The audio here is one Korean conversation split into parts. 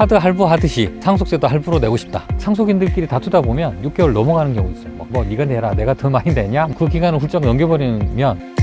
카드 할부하듯이 상속세도 할부로 내고 싶다. 상속인들끼리 다투다 보면 6개월 넘어가는 경우 있어요. 뭐 네가 내라, 내가 더 많이 내냐? 그 기간을 훌쩍 넘겨버리면.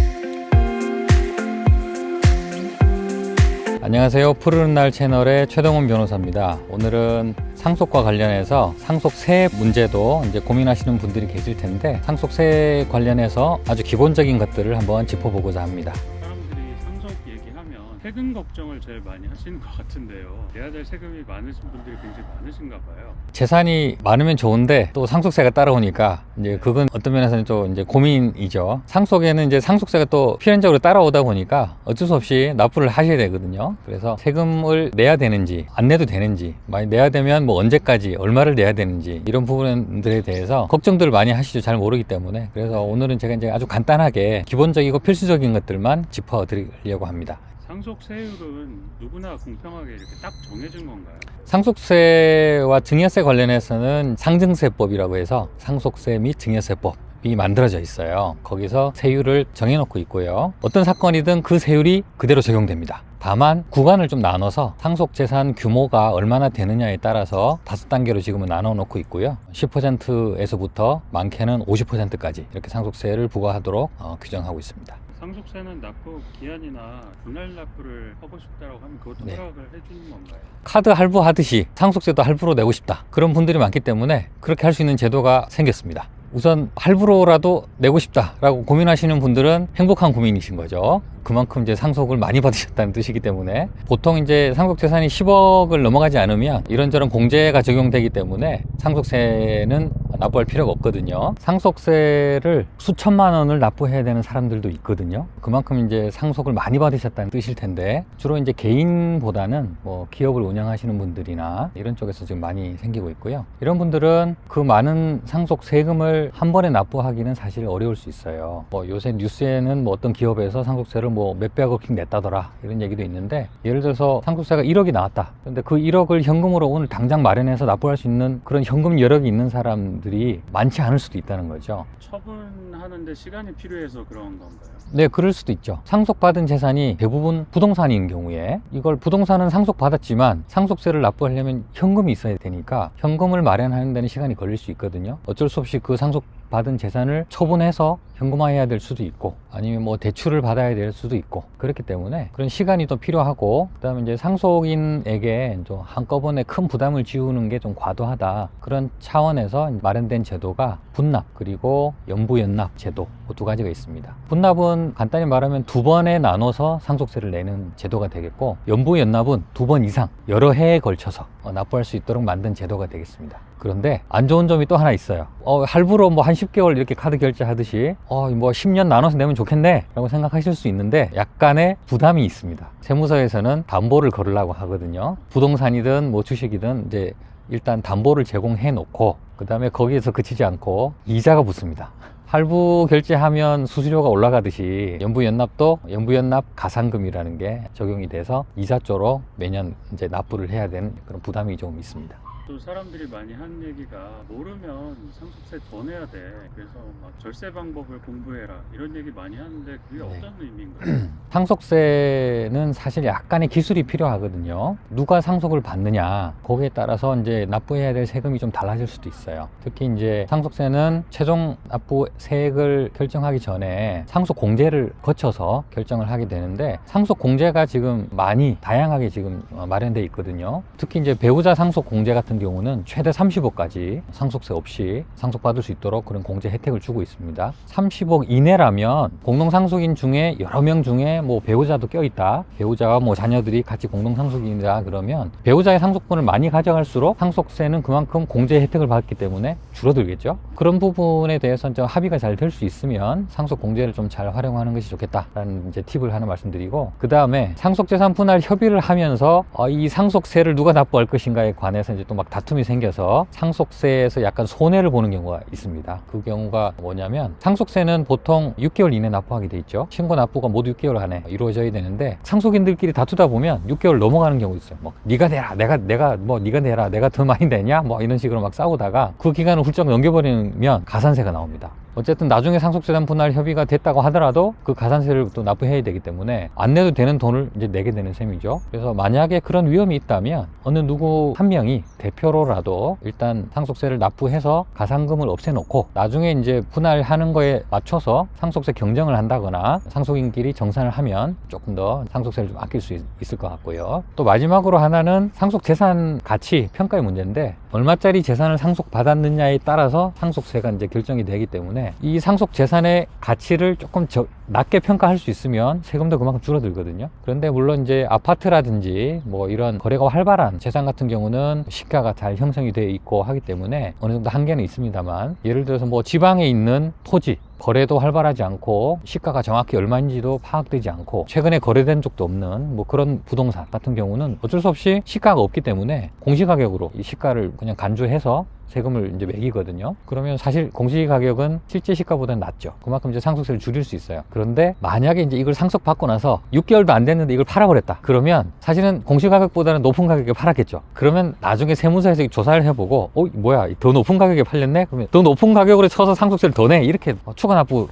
안녕하세요. 푸르는 날 채널의 최동원 변호사입니다. 오늘은 상속과 관련해서 상속세 문제도 이제 고민하시는 분들이 계실 텐데, 상속세 관련해서 아주 기본적인 것들을 한번 짚어보고자 합니다. 사람들이 상속 얘기하면 세금 걱정을 제일 많이 하시는 것 같은데요. 내야 될 세금이 많으신 분들이 굉장히 많으신가 봐요. 재산이 많으면 좋은데 또 상속세가 따라오니까 이제 그건 어떤 면에서는 좀 이제 고민이죠. 상속에는 이제 상속세가 또 필연적으로 따라오다 보니까 어쩔 수 없이 납부를 하셔야 되거든요. 그래서 세금을 내야 되는지 안 내도 되는지, 많이 내야 되면 뭐 언제까지 얼마를 내야 되는지, 이런 부분들에 대해서 걱정들을 많이 하시죠. 잘 모르기 때문에. 그래서 오늘은 제가 이제 아주 간단하게 기본적이고 필수적인 것들만 짚어드리려고 합니다. 상속세율은 누구나 공평하게 이렇게 딱 정해진 건가요? 상속세와 증여세 관련해서는 상증세법이라고 해서 상속세 및 증여세법이 만들어져 있어요. 거기서 세율을 정해놓고 있고요. 어떤 사건이든 그 세율이 그대로 적용됩니다. 다만 구간을 좀 나눠서 상속재산 규모가 얼마나 되느냐에 따라서 5단계로 지금은 나눠 놓고 있고요. 10%에서부터 많게는 50%까지 이렇게 상속세를 부과하도록 규정하고 있습니다. 상속세는 납부 기한이나 분할 납부를 하고 싶다고 하면 그것도 네. 허락을 해주는 건가요? 카드 할부하듯이 상속세도 할부로 내고 싶다, 그런 분들이 많기 때문에 그렇게 할 수 있는 제도가 생겼습니다. 우선 할부로라도 내고 싶다라고 고민하시는 분들은 행복한 고민이신 거죠. 그만큼 이제 상속을 많이 받으셨다는 뜻이기 때문에, 보통 이제 상속 재산이 10억을 넘어가지 않으면 이런저런 공제가 적용되기 때문에 상속세는 납부할 필요가 없거든요. 상속세를 수천만 원을 납부해야 되는 사람들도 있거든요. 그만큼 이제 상속을 많이 받으셨다는 뜻일 텐데, 주로 이제 개인보다는 뭐 기업을 운영하시는 분들이나 이런 쪽에서 지금 많이 생기고 있고요. 이런 분들은 그 많은 상속 세금을 한 번에 납부하기는 사실 어려울 수 있어요. 뭐 요새 뉴스에는 뭐 어떤 기업에서 상속세를 뭐 몇백억씩 냈다더라, 이런 얘기도 있는데, 예를 들어서 상속세가 1억이 나왔다. 근데 그 1억을 현금으로 오늘 당장 마련해서 납부할 수 있는 그런 현금 여력이 있는 사람들이 많지 않을 수도 있다는 거죠. 처분하는데 시간이 필요해서 그런 건가요? 네, 그럴 수도 있죠. 상속받은 재산이 대부분 부동산인 경우에, 이걸 부동산은 상속받았지만 상속세를 납부하려면 현금이 있어야 되니까 현금을 마련하는 데는 시간이 걸릴 수 있거든요. 어쩔 수 없이 그 상속받은 재산을 처분해서 현금화해야 될 수도 있고, 아니면 뭐 대출을 받아야 될 수도 있고, 그렇기 때문에 그런 시간이 또 필요하고, 그 다음에 이제 상속인에게 좀 한꺼번에 큰 부담을 지우는 게 좀 과도하다, 그런 차원에서 마련된 제도가 분납 그리고 연부연납 제도, 그 두 가지가 있습니다. 분납은 간단히 말하면 2번에 나눠서 상속세를 내는 제도가 되겠고, 연부연납은 2번 이상 여러 해에 걸쳐서 납부할 수 있도록 만든 제도가 되겠습니다. 그런데 안 좋은 점이 또 하나 있어요. 할부로 뭐 한 10개월 이렇게 카드 결제하듯이 뭐 10년 나눠서 내면 좋겠네 라고 생각하실 수 있는데, 약간의 부담이 있습니다. 세무서에서는 담보를 걸으려고 하거든요. 부동산이든 뭐 주식이든 이제 일단 담보를 제공해 놓고, 그 다음에 거기에서 그치지 않고 이자가 붙습니다. 할부 결제하면 수수료가 올라가듯이 연부연납도 연부연납 가산금이라는 게 적용이 돼서 이자 쪽으로 매년 이제 납부를 해야 되는 그런 부담이 좀 있습니다. 또 사람들이 많이 하는 얘기가, 모르면 상속세 더 내야 돼, 그래서 막 절세 방법을 공부해라, 이런 얘기 많이 하는데 그게 네. 어떤 의미인가요? 상속세는 사실 약간의 기술이 필요하거든요. 누가 상속을 받느냐, 거기에 따라서 이제 납부해야 될 세금이 좀 달라질 수도 있어요. 특히 이제 상속세는 최종 납부세액을 결정하기 전에 상속 공제를 거쳐서 결정을 하게 되는데, 상속 공제가 지금 많이 다양하게 지금 마련되어 있거든요. 특히 이제 배우자 상속 공제 같은 경우는 최대 30억까지 상속세 없이 상속받을 수 있도록 그런 공제 혜택을 주고 있습니다. 30억 이내라면 공동상속인 중에 여러 명 중에 뭐 배우자도 껴있다, 배우자와 뭐 자녀들이 같이 공동상속인이다 그러면 배우자의 상속분을 많이 가져갈수록 상속세는 그만큼 공제 혜택을 받기 때문에 줄어들겠죠. 그런 부분에 대해서는 좀 합의가 잘 될 수 있으면 상속 공제를 좀 잘 활용하는 것이 좋겠다라는 이제 팁을 하나 말씀드리고, 그 다음에 상속재산 분할 협의를 하면서 이 상속세를 누가 납부할 것인가에 관해서 이제 또 막 다툼이 생겨서 상속세에서 약간 손해를 보는 경우가 있습니다. 그 경우가 뭐냐면, 상속세는 보통 6개월 이내 납부하게 돼 있죠. 신고 납부가 모두 6개월 안에 이루어져야 되는데, 상속인들끼리 다투다 보면 6개월 넘어가는 경우 있어요. 뭐 네가 내라, 내가 뭐 네가 내라, 내가 더 많이 내냐, 뭐 이런 식으로 막 싸우다가 그 기간을 훌쩍 넘겨버리면 가산세가 나옵니다. 어쨌든 나중에 상속재산 분할 협의가 됐다고 하더라도 그 가산세를 또 납부해야 되기 때문에 안 내도 되는 돈을 이제 내게 되는 셈이죠. 그래서 만약에 그런 위험이 있다면 어느 누구 한 명이 대표로라도 일단 상속세를 납부해서 가산금을 없애놓고 나중에 이제 분할하는 거에 맞춰서 상속세 경정을 한다거나 상속인끼리 정산을 하면 조금 더 상속세를 좀 아낄 수 있을 것 같고요. 또 마지막으로 하나는 상속재산 가치 평가의 문제인데 얼마짜리 재산을 상속받았느냐에 따라서 상속세가 이제 결정이 되기 때문에 이 상속재산의 가치를 조금 낮게 평가할 수 있으면 세금도 그만큼 줄어들거든요. 그런데 물론 이제 아파트라든지 뭐 이런 거래가 활발한 재산 같은 경우는 시가가 잘 형성이 되어 있고 하기 때문에 어느 정도 한계는 있습니다만, 예를 들어서 뭐 지방에 있는 토지 거래도 활발하지 않고 시가가 정확히 얼마인지도 파악되지 않고 최근에 거래된 적도 없는 뭐 그런 부동산 같은 경우는 어쩔 수 없이 시가가 없기 때문에 공시가격으로 이 시가를 그냥 간주해서 세금을 이제 매기거든요. 그러면 사실 공시가격은 실제 시가보다는 낮죠. 그만큼 이제 상속세를 줄일 수 있어요. 그런데 만약에 이제 이걸 상속받고 나서 6개월도 안 됐는데 이걸 팔아버렸다. 그러면 사실은 공시가격보다는 높은 가격에 팔았겠죠. 그러면 나중에 세무서에서 조사를 해보고 뭐야 더 높은 가격에 팔렸네? 그러면 더 높은 가격으로 쳐서 상속세를 더 내. 이렇게 추가 납부를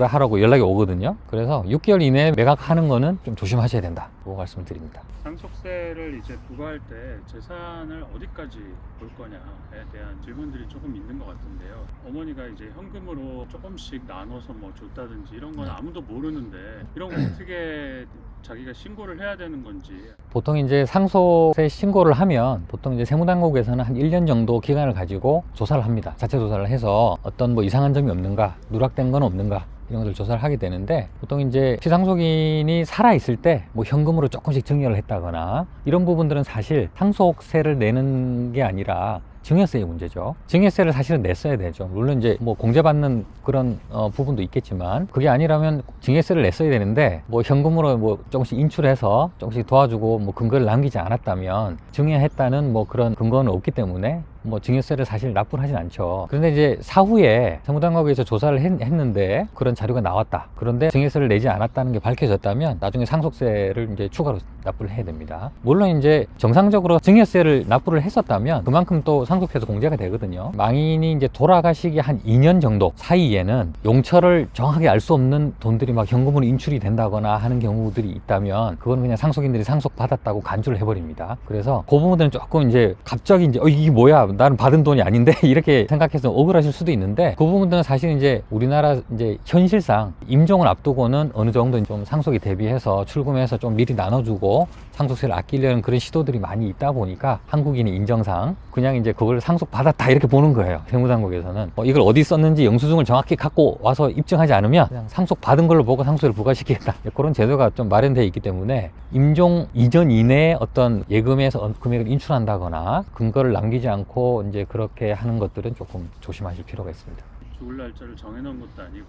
하라고 연락이 오거든요. 그래서 6개월 이내에 매각하는 거는 좀 조심하셔야 된다. 고 말씀을 드립니다. 상속세를 이제 부과할 때 재산을 어디까지 볼 거냐에 대한 질문들이 조금 있는 것 같은데요. 어머니가 이제 현금으로 조금씩 나눠서 뭐 줬다든지 이런 건 아무도 모르는데 이런 거 어떻게 자기가 신고를 해야 되는 건지. 보통 이제 상속세 신고를 하면 보통 이제 세무당국에서는 한 1년 정도 기간을 가지고 조사를 합니다. 자체 조사를 해서 어떤 뭐 이상한 점이 없는가, 누락된 건 없는가 이런 것들 조사를 하게 되는데, 보통 이제 피상속인이 살아있을 때 뭐 현금으로 조금씩 증여를 했다거나 이런 부분들은 사실 상속세를 내는 게 아니라 증여세의 문제죠. 증여세를 사실은 냈어야 되죠. 물론 이제 뭐 공제받는 그런 부분도 있겠지만 그게 아니라면 증여세를 냈어야 되는데 뭐 현금으로 뭐 조금씩 인출해서 조금씩 도와주고 뭐 근거를 남기지 않았다면 증여했다는 뭐 그런 근거는 없기 때문에 뭐 증여세를 사실 납부를 하진 않죠. 그런데 이제 사후에 세무당국에서 조사를 했는데 그런 자료가 나왔다. 그런데 증여세를 내지 않았다는 게 밝혀졌다면 나중에 상속세를 이제 추가로 납부를 해야 됩니다. 물론 이제 정상적으로 증여세를 납부를 했었다면 그만큼 또 상속세도 공제가 되거든요. 망인이 이제 돌아가시기 한 2년 정도 사이에는 용처를 정확하게 알 수 없는 돈들이 막 현금으로 인출이 된다거나 하는 경우들이 있다면 그건 그냥 상속인들이 상속받았다고 간주를 해버립니다. 그래서 그 부분들은 조금 이제 갑자기 이제 이게 뭐야, 나는 받은 돈이 아닌데 이렇게 생각해서 억울하실 수도 있는데, 그 부분들은 사실 이제 우리나라 이제 현실상 임종을 앞두고는 어느 정도 좀 상속에 대비해서 출금해서 좀 미리 나눠주고 상속세를 아끼려는 그런 시도들이 많이 있다 보니까 한국인의 인정상 그냥 이제 그걸 상속받았다 이렇게 보는 거예요. 세무당국에서는 이걸 어디 썼는지 영수증을 정확히 갖고 와서 입증하지 않으면 그냥 상속받은 걸로 보고 상속세를 부과시키겠다, 그런 제도가 좀 마련되어 있기 때문에 임종 이전 이내에 어떤 예금에서 금액을 인출한다거나 근거를 남기지 않고 이제 그렇게 하는 것들은 조금 조심하실 필요가 있습니다. 죽을 날짜를 정해놓은 것도 아니고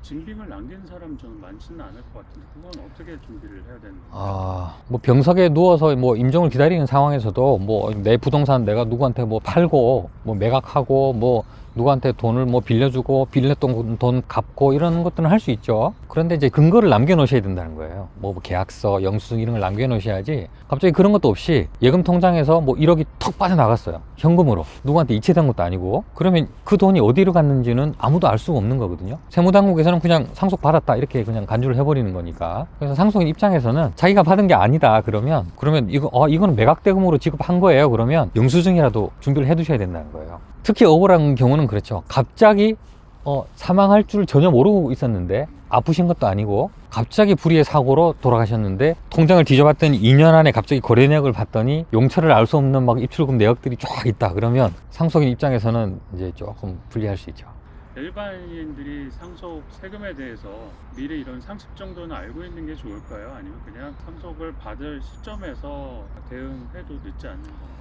징빙을 남기는 사람 저는 많지는 않을 것 같은데 그건 어떻게 준비를 해야 되는 거죠? 뭐 병석에 누워서 뭐 임종을 기다리는 상황에서도 뭐 내 부동산 내가 누구한테 뭐 팔고 뭐 매각하고 뭐 누구한테 돈을 뭐 빌려주고 빌렸던 돈 갚고 이런 것들은 할 수 있죠. 그런데 이제 근거를 남겨 놓으셔야 된다는 거예요. 뭐 계약서, 영수증 이런 걸 남겨 놓으셔야지 갑자기 그런 것도 없이 예금 통장에서 뭐 1억이 턱 빠져나갔어요. 현금으로. 누구한테 이체된 것도 아니고. 그러면 그 돈이 어디로 갔는지는 아무도 알 수가 없는 거거든요. 세무당국에서는 그냥 상속받았다 이렇게 그냥 간주를 해버리는 거니까. 그래서 상속인 입장에서는 자기가 받은 게 아니다 그러면 이거는 매각대금으로 지급한 거예요. 그러면 영수증이라도 준비를 해 두셔야 된다는 거예요. 특히 억울한 경우는 그렇죠. 갑자기 사망할 줄 전혀 모르고 있었는데 아프신 것도 아니고 갑자기 불의의 사고로 돌아가셨는데 통장을 뒤져봤더니 2년 안에 갑자기 거래 내역을 봤더니 용처를 알 수 없는 막 입출금 내역들이 쫙 있다. 그러면 상속인 입장에서는 이제 조금 불리할 수 있죠. 일반인들이 상속 세금에 대해서 미리 이런 상식 정도는 알고 있는 게 좋을까요? 아니면 그냥 상속을 받을 시점에서 대응해도 늦지 않는 건가요?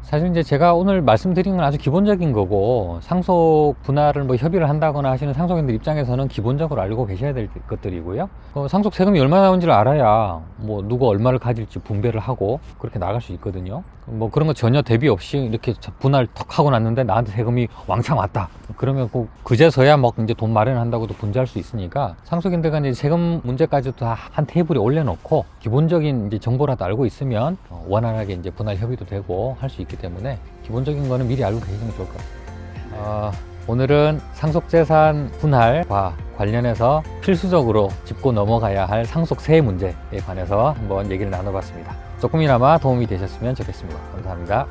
사실 이제 제가 오늘 말씀드린 건 아주 기본적인 거고, 상속 분할을 뭐 협의를 한다거나 하시는 상속인들 입장에서는 기본적으로 알고 계셔야 될 것들이고요. 상속 세금이 얼마 나오는지를 알아야 뭐 누가 얼마를 가질지 분배를 하고 그렇게 나갈 수 있거든요. 뭐 그런 거 전혀 대비 없이 이렇게 분할 턱 하고 났는데 나한테 세금이 왕창 왔다. 그러면 그제서야 막 이제 돈 마련한다고도 분재할 수 있으니까 상속인들과 이제 세금 문제까지도 다 한 테이블에 올려놓고 기본적인 이제 정보라도 알고 있으면 원활하게 이제 분할 협의도 되고 할 수 있기 때문에 기본적인 거는 미리 알고 계시는 게 좋을 것 같습니다. 오늘은 상속재산 분할과 관련해서 필수적으로 짚고 넘어가야 할 상속세 문제에 관해서 한번 얘기를 나눠봤습니다. 조금이나마 도움이 되셨으면 좋겠습니다. 감사합니다.